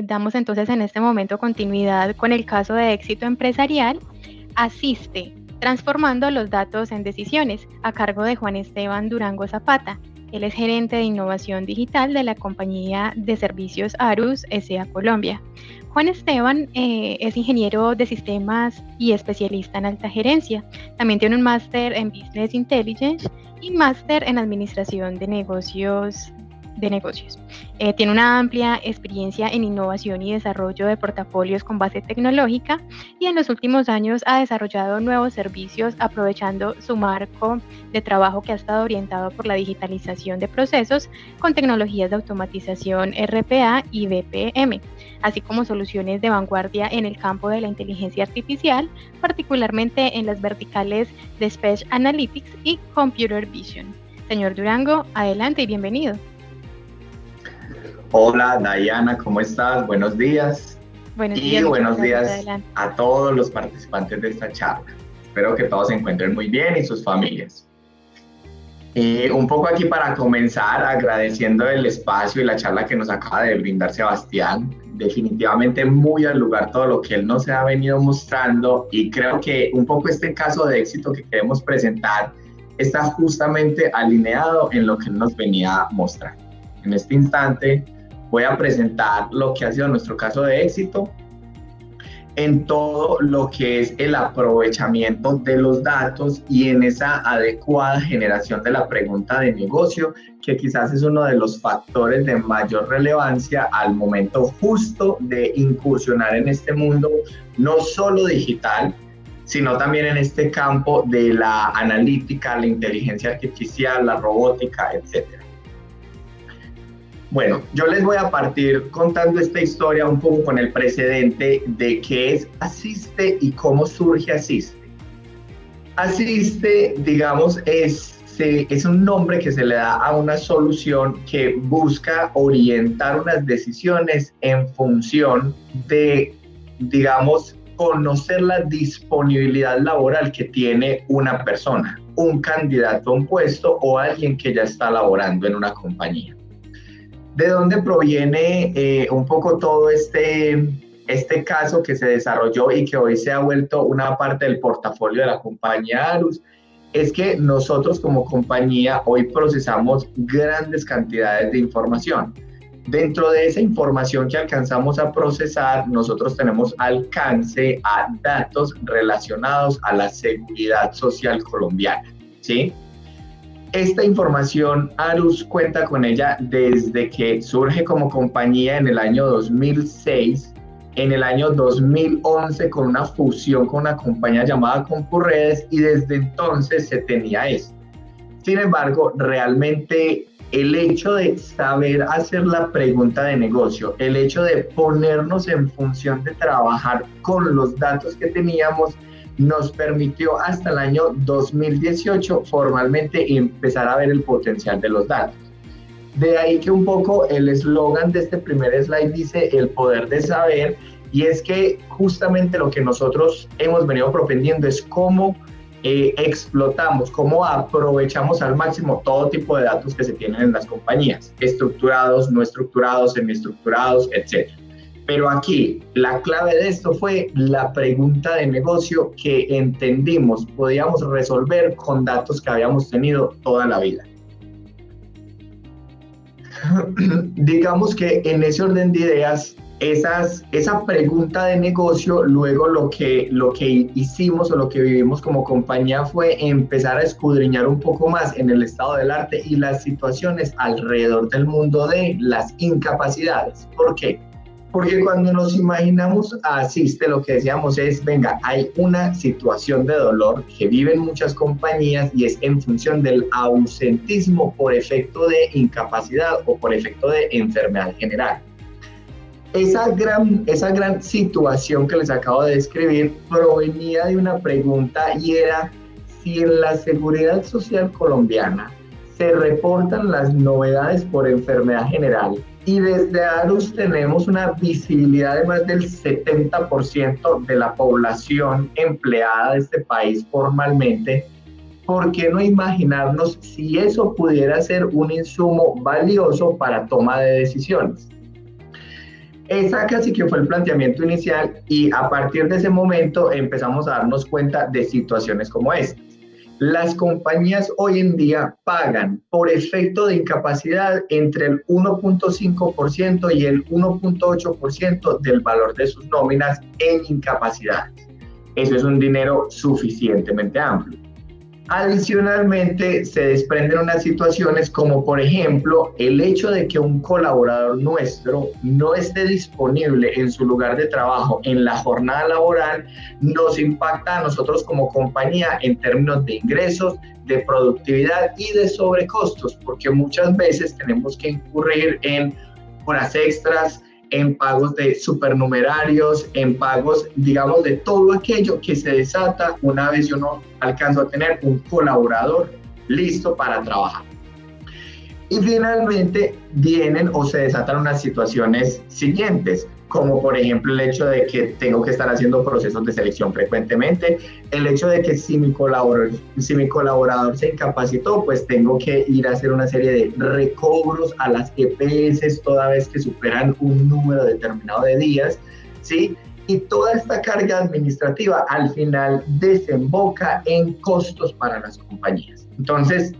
Damos entonces en este momento continuidad con el caso de éxito empresarial. Asiste, transformando los datos en decisiones, a cargo de Juan Esteban Durango Zapata. Él es gerente de innovación digital de la compañía de servicios Arus S.A. Colombia. Juan Esteban es ingeniero de sistemas y especialista en alta gerencia. También tiene un máster en Business Intelligence y máster en administración de negocios. Tiene una amplia experiencia en innovación y desarrollo de portafolios con base tecnológica y en los últimos años ha desarrollado nuevos servicios aprovechando su marco de trabajo que ha estado orientado por la digitalización de procesos con tecnologías de automatización RPA y BPM, así como soluciones de vanguardia en el campo de la inteligencia artificial, particularmente en las verticales de Speech Analytics y Computer Vision. Señor Durango, adelante y bienvenido. Hola Diana, ¿cómo estás? Buenos días. Buenos días A todos los participantes de esta charla. Espero que todos se encuentren muy bien y sus familias. Un poco aquí para comenzar, agradeciendo el espacio y la charla que nos acaba de brindar Sebastián. Definitivamente muy al lugar todo lo que él nos ha venido mostrando, y creo que un poco este caso de éxito que queremos presentar está justamente alineado en lo que él nos venía mostrando. En este instante voy a presentar lo que ha sido nuestro caso de éxito en todo lo que es el aprovechamiento de los datos y en esa adecuada generación de la pregunta de negocio, que quizás es uno de los factores de mayor relevancia al momento justo de incursionar en este mundo, no solo digital, sino también en este campo de la analítica, la inteligencia artificial, la robótica, etcétera. Bueno, yo les voy a partir contando esta historia un poco con el precedente de qué es Asiste y cómo surge Asiste. Asiste, digamos, es un nombre que se le da a una solución que busca orientar unas decisiones en función de, digamos, conocer la disponibilidad laboral que tiene una persona, un candidato a un puesto o alguien que ya está laborando en una compañía. ¿De dónde proviene un poco todo este caso que se desarrolló y que hoy se ha vuelto una parte del portafolio de la compañía Arus? Es que nosotros como compañía hoy procesamos grandes cantidades de información. Dentro de esa información que alcanzamos a procesar, nosotros tenemos alcance a datos relacionados a la seguridad social colombiana, ¿sí? Esta información, Arus cuenta con ella desde que surge como compañía en el año 2006, en el año 2011 con una fusión con una compañía llamada Concurredes, y desde entonces se tenía esto. Sin embargo, realmente el hecho de saber hacer la pregunta de negocio, el hecho de ponernos en función de trabajar con los datos que teníamos, nos permitió hasta el año 2018 formalmente empezar a ver el potencial de los datos. De ahí que un poco el eslogan de este primer slide dice el poder de saber, y es que justamente lo que nosotros hemos venido propendiendo es cómo explotamos, cómo aprovechamos al máximo todo tipo de datos que se tienen en las compañías, estructurados, no estructurados, semiestructurados, etc. Pero aquí la clave de esto fue la pregunta de negocio que entendimos podíamos resolver con datos que habíamos tenido toda la vida. Digamos que en ese orden de ideas, esa pregunta de negocio, luego lo que hicimos o lo que vivimos como compañía fue empezar a escudriñar un poco más en el estado del arte y las situaciones alrededor del mundo de las incapacidades. ¿Por qué? Porque cuando nos imaginamos a Asiste, lo que decíamos es, venga, hay una situación de dolor que viven muchas compañías y es en función del ausentismo por efecto de incapacidad o por efecto de enfermedad general. Esa gran situación que les acabo de describir provenía de una pregunta, y era si en la seguridad social colombiana se reportan las novedades por enfermedad general. Y desde Arus tenemos una visibilidad de más del 70% de la población empleada de este país formalmente. ¿Por qué no imaginarnos si eso pudiera ser un insumo valioso para toma de decisiones? Esa casi que fue el planteamiento inicial y a partir de ese momento empezamos a darnos cuenta de situaciones como esta. Las compañías hoy en día pagan por efecto de incapacidad entre el 1.5% y el 1.8% del valor de sus nóminas en incapacidades. Eso es un dinero suficientemente amplio. Adicionalmente, se desprenden unas situaciones como, por ejemplo, el hecho de que un colaborador nuestro no esté disponible en su lugar de trabajo en la jornada laboral, nos impacta a nosotros como compañía en términos de ingresos, de productividad y de sobrecostos, porque muchas veces tenemos que incurrir en horas extras, en pagos de supernumerarios, en pagos, digamos, de todo aquello que se desata una vez yo no alcanzo a tener un colaborador listo para trabajar. Y finalmente vienen o se desatan unas situaciones siguientes, como por ejemplo el hecho de que tengo que estar haciendo procesos de selección frecuentemente, el hecho de que si mi colaborador se incapacitó, pues tengo que ir a hacer una serie de recobros a las EPS toda vez que superan un número determinado de días, ¿sí? Y toda esta carga administrativa al final desemboca en costos para las compañías. Entonces,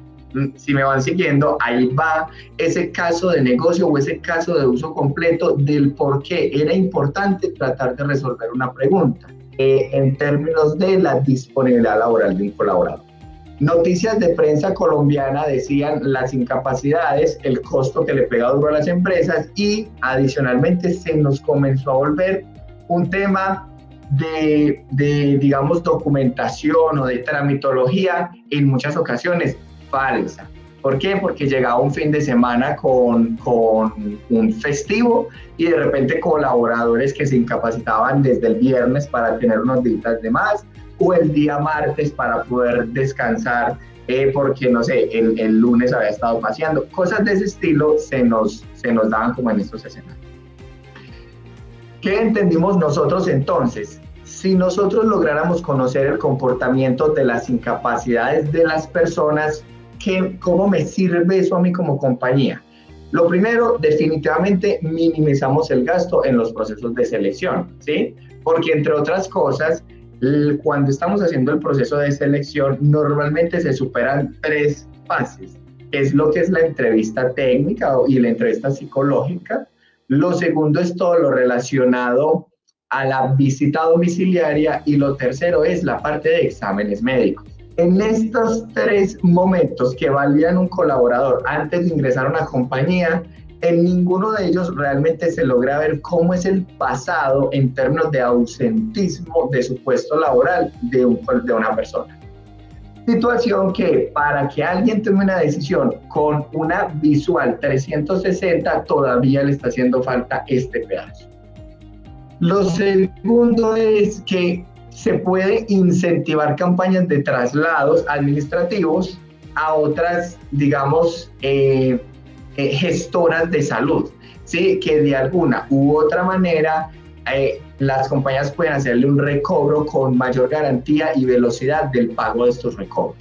si me van siguiendo, ahí va ese caso de negocio o ese caso de uso completo del por qué era importante tratar de resolver una pregunta en términos de la disponibilidad laboral de un colaborador. Noticias de prensa colombiana decían las incapacidades, el costo que le pega duro a las empresas y adicionalmente se nos comenzó a volver un tema de digamos, documentación o de tramitología en muchas ocasiones falsa. ¿Por qué? Porque llegaba un fin de semana con un festivo y de repente colaboradores que se incapacitaban desde el viernes para tener unos días de más o el día martes para poder descansar porque, no sé, el lunes había estado paseando. Cosas de ese estilo se nos daban como en estos escenarios. ¿Qué entendimos nosotros entonces? Si nosotros lográramos conocer el comportamiento de las incapacidades de las personas, ¿cómo me sirve eso a mí como compañía? Lo primero, definitivamente minimizamos el gasto en los procesos de selección, ¿sí? Porque entre otras cosas, cuando estamos haciendo el proceso de selección, normalmente se superan 3 fases. Es lo que es la entrevista técnica y la entrevista psicológica. Lo segundo es todo lo relacionado a la visita domiciliaria y lo tercero es la parte de exámenes médicos. En estos 3 momentos que validan un colaborador antes de ingresar a una compañía, en ninguno de ellos realmente se logra ver cómo es el pasado en términos de ausentismo de su puesto laboral de una persona. Situación que para que alguien tome una decisión con una visual 360 todavía le está haciendo falta este pedazo. Lo segundo es que se puede incentivar campañas de traslados administrativos a otras, digamos, gestoras de salud, ¿sí? Que de alguna u otra manera las compañías pueden hacerle un recobro con mayor garantía y velocidad del pago de estos recobros.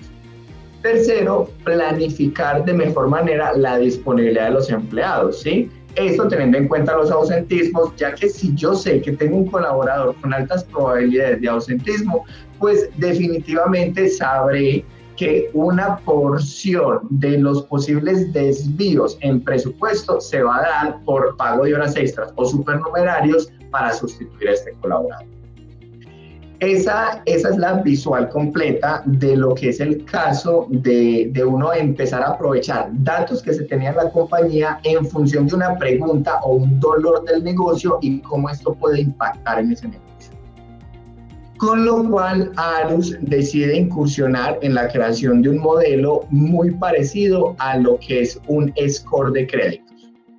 Tercero, planificar de mejor manera la disponibilidad de los empleados, ¿sí? Esto teniendo en cuenta los ausentismos, ya que si yo sé que tengo un colaborador con altas probabilidades de ausentismo, pues definitivamente sabré que una porción de los posibles desvíos en presupuesto se va a dar por pago de horas extras o supernumerarios para sustituir a este colaborador. Esa es la visual completa de lo que es el caso de uno empezar a aprovechar datos que se tenían en la compañía en función de una pregunta o un dolor del negocio y cómo esto puede impactar en ese negocio. Con lo cual, Arus decide incursionar en la creación de un modelo muy parecido a lo que es un score de créditos.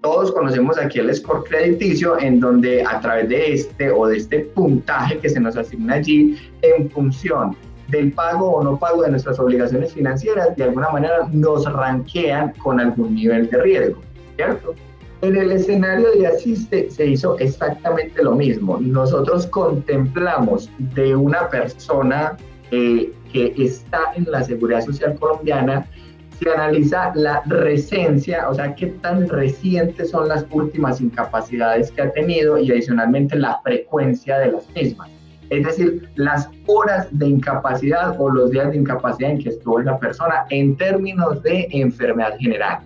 Todos conocemos aquí el score crediticio, en donde a través de este puntaje que se nos asigna allí, en función del pago o no pago de nuestras obligaciones financieras, de alguna manera nos rankean con algún nivel de riesgo, ¿cierto? En el escenario de Asiste se hizo exactamente lo mismo. Nosotros contemplamos de una persona que está en la Seguridad Social colombiana se analiza la recencia, o sea, qué tan recientes son las últimas incapacidades que ha tenido y adicionalmente la frecuencia de las mismas. Es decir, las horas de incapacidad o los días de incapacidad en que estuvo la persona en términos de enfermedad general.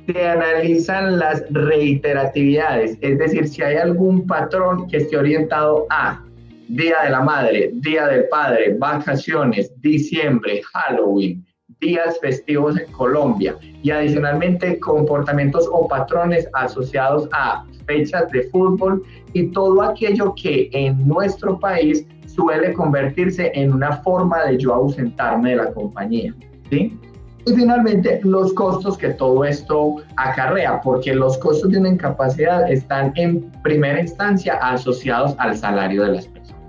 Se analizan las reiteratividades, es decir, si hay algún patrón que esté orientado a Día de la Madre, Día del Padre, vacaciones, diciembre, Halloween, días festivos en Colombia y adicionalmente comportamientos o patrones asociados a fechas de fútbol y todo aquello que en nuestro país suele convertirse en una forma de yo ausentarme de la compañía, ¿sí? Y finalmente, los costos que todo esto acarrea, porque los costos de una incapacidad están en primera instancia asociados al salario de las personas.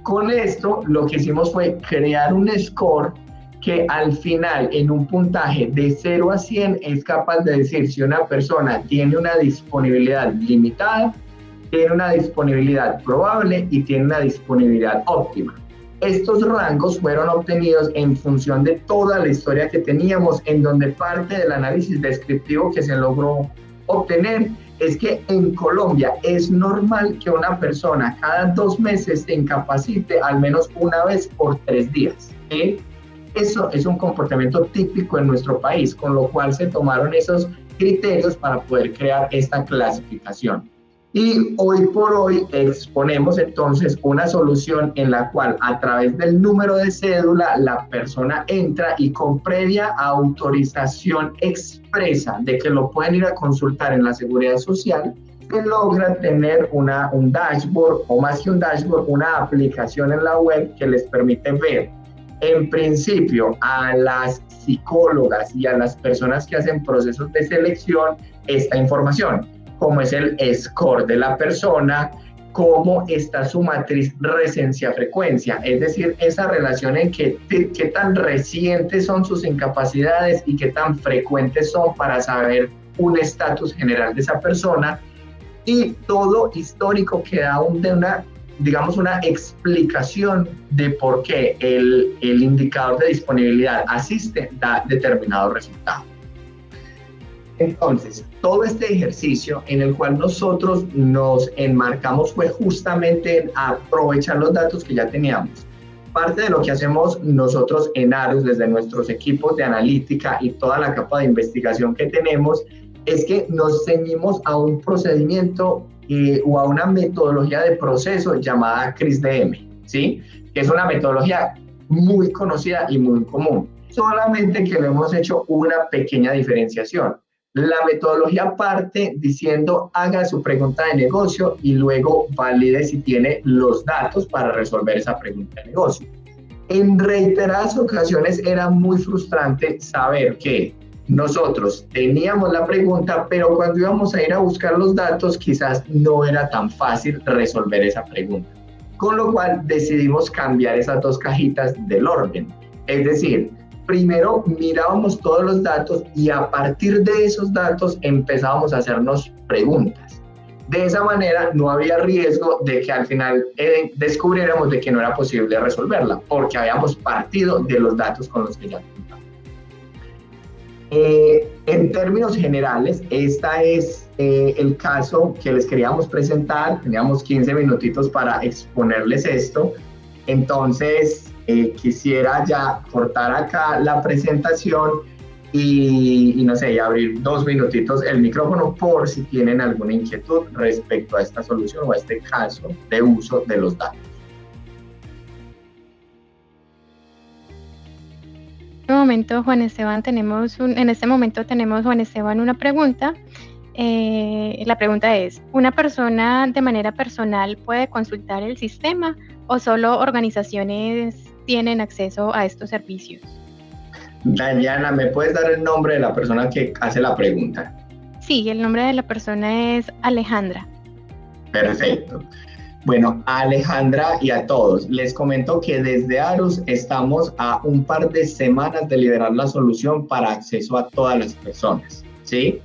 Con esto, lo que hicimos fue crear un score que al final, en un puntaje de 0 a 100, es capaz de decir si una persona tiene una disponibilidad limitada, tiene una disponibilidad probable y tiene una disponibilidad óptima. Estos rangos fueron obtenidos en función de toda la historia que teníamos, en donde parte del análisis descriptivo que se logró obtener es que en Colombia es normal que una persona cada 2 meses se incapacite al menos una vez por 3 días. ¿Sí? Eso es un comportamiento típico en nuestro país, con lo cual se tomaron esos criterios para poder crear esta clasificación. Y hoy por hoy exponemos entonces una solución en la cual a través del número de cédula la persona entra y con previa autorización expresa de que lo pueden ir a consultar en la Seguridad Social, se logra tener un dashboard o más que un dashboard, una aplicación en la web que les permite ver en principio a las psicólogas y a las personas que hacen procesos de selección esta información, cómo es el score de la persona, cómo está su matriz recencia-frecuencia, es decir, esa relación en qué tan recientes son sus incapacidades y qué tan frecuentes son para saber un estatus general de esa persona, y todo histórico que da una explicación de por qué el indicador de disponibilidad asiste da determinado resultado. Entonces, todo este ejercicio en el cual nosotros nos enmarcamos fue justamente en aprovechar los datos que ya teníamos. Parte de lo que hacemos nosotros en ARUS, desde nuestros equipos de analítica y toda la capa de investigación que tenemos, es que nos ceñimos a un procedimiento o a una metodología de proceso llamada CRISDM, ¿sí? Que es una metodología muy conocida y muy común, solamente que le hemos hecho una pequeña diferenciación. La metodología parte diciendo haga su pregunta de negocio y luego valide si tiene los datos para resolver esa pregunta de negocio. En reiteradas ocasiones era muy frustrante saber que nosotros teníamos la pregunta, pero cuando íbamos a ir a buscar los datos quizás no era tan fácil resolver esa pregunta. Con lo cual decidimos cambiar esas 2 cajitas del orden. Es decir, primero mirábamos todos los datos y a partir de esos datos empezábamos a hacernos preguntas. De esa manera no había riesgo de que al final descubriéramos de que no era posible resolverla, porque habíamos partido de los datos con los que ya contábamos. En términos generales, este es el caso que les queríamos presentar. Teníamos 15 minutitos para exponerles esto. Entonces, quisiera ya cortar acá la presentación y no sé, y abrir 2 minutitos el micrófono por si tienen alguna inquietud respecto a esta solución o a este caso de uso de los datos. En este momento, Juan Esteban, una pregunta. La pregunta es, ¿una persona de manera personal puede consultar el sistema o solo organizaciones tienen acceso a estos servicios? Dayana, ¿me puedes dar el nombre de la persona que hace la pregunta? Sí, el nombre de la persona es Alejandra. Perfecto. Bueno, a Alejandra y a todos, les comento que desde ARUS estamos a un par de semanas de liberar la solución para acceso a todas las personas, ¿sí?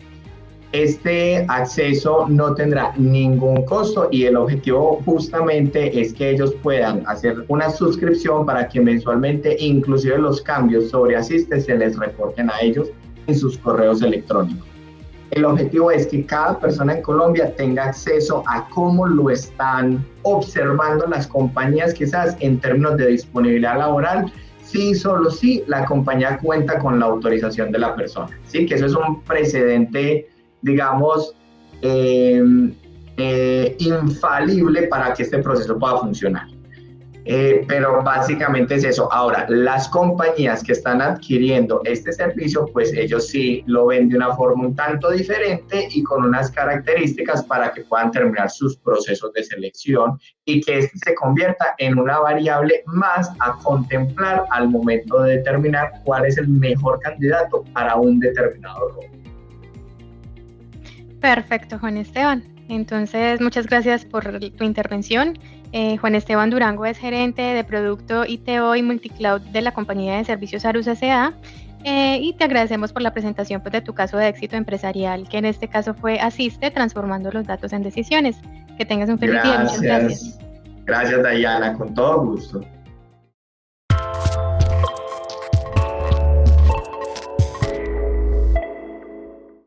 Este acceso no tendrá ningún costo y el objetivo justamente es que ellos puedan hacer una suscripción para que mensualmente inclusive los cambios sobre Asiste se les reporten a ellos en sus correos electrónicos. El objetivo es que cada persona en Colombia tenga acceso a cómo lo están observando las compañías, quizás en términos de disponibilidad laboral, sí, solo si la compañía cuenta con la autorización de la persona. Sí, que eso es un precedente, digamos, infalible para que este proceso pueda funcionar. Pero básicamente es eso. Ahora, las compañías que están adquiriendo este servicio, pues ellos sí lo ven de una forma un tanto diferente y con unas características para que puedan terminar sus procesos de selección y que este se convierta en una variable más a contemplar al momento de determinar cuál es el mejor candidato para un determinado rol. Perfecto, Juan Esteban. Entonces, muchas gracias por tu intervención. Juan Esteban Durango es gerente de producto ITO y Multicloud de la compañía de servicios Arus S.A. Y te agradecemos por la presentación de tu caso de éxito empresarial, que en este caso fue Asiste, transformando los datos en decisiones. Que tengas un feliz día. Muchas gracias. Gracias, Dayana, con todo gusto.